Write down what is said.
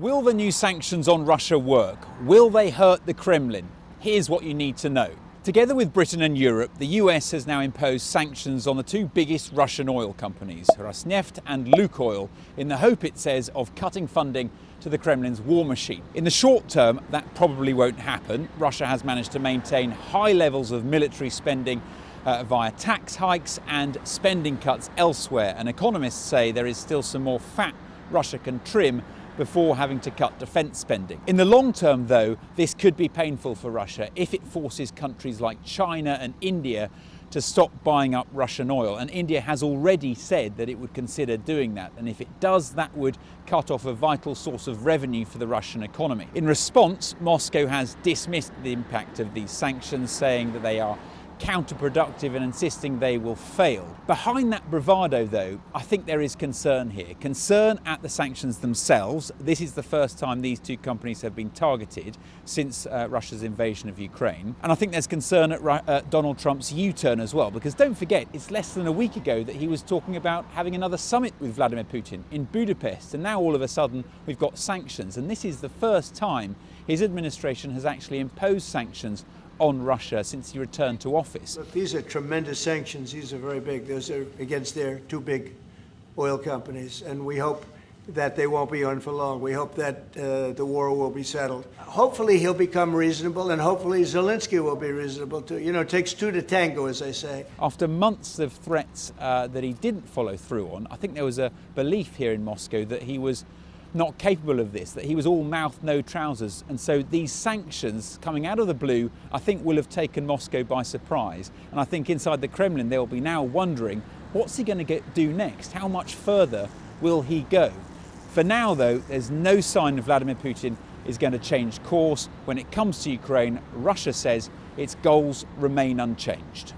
Will the new sanctions on Russia work? Will they hurt the Kremlin? Here's what you need to know. Together with Britain and Europe, the US has now imposed sanctions on the two biggest Russian oil companies, Rosneft and Lukoil, in the hope, it says, of cutting funding to the Kremlin's war machine. In the short term, that probably won't happen. Russia has managed to maintain high levels of military spending via tax hikes and spending cuts elsewhere, and economists say there is still some more fat Russia can trim before having to cut defence spending. In the long term, though, this could be painful for Russia if it forces countries like China and India to stop buying up Russian oil. And India has already said that it would consider doing that. And if it does, that would cut off a vital source of revenue for the Russian economy. In response, Moscow has dismissed the impact of these sanctions, saying that they are counterproductive and insisting they will fail. Behind that bravado, though, I think there is concern here. Concern at the sanctions themselves. This is the first time these two companies have been targeted since Russia's invasion of Ukraine. And I think there's concern at Donald Trump's U-turn as well, because don't forget, it's less than a week ago that he was talking about having another summit with Vladimir Putin in Budapest. And now all of a sudden we've got sanctions. And this is the first time his administration has actually imposed sanctions on Russia since he returned to office. Look, these are tremendous sanctions. These are very big. Those are against their two big oil companies, and we hope that they won't be on for long. We hope that the war will be settled. Hopefully he'll become reasonable, and hopefully Zelensky will be reasonable too. You know, it takes two to tango, as they say. After months of threats that he didn't follow through on, I think there was a belief here in Moscow that he was not capable of this, that he was all mouth, no trousers. And so these sanctions coming out of the blue, I think, will have taken Moscow by surprise. And I think inside the Kremlin, they'll be now wondering, what's he going to do next? How much further will he go? For now, though, there's no sign of Vladimir Putin is going to change course. When it comes to Ukraine, Russia says its goals remain unchanged.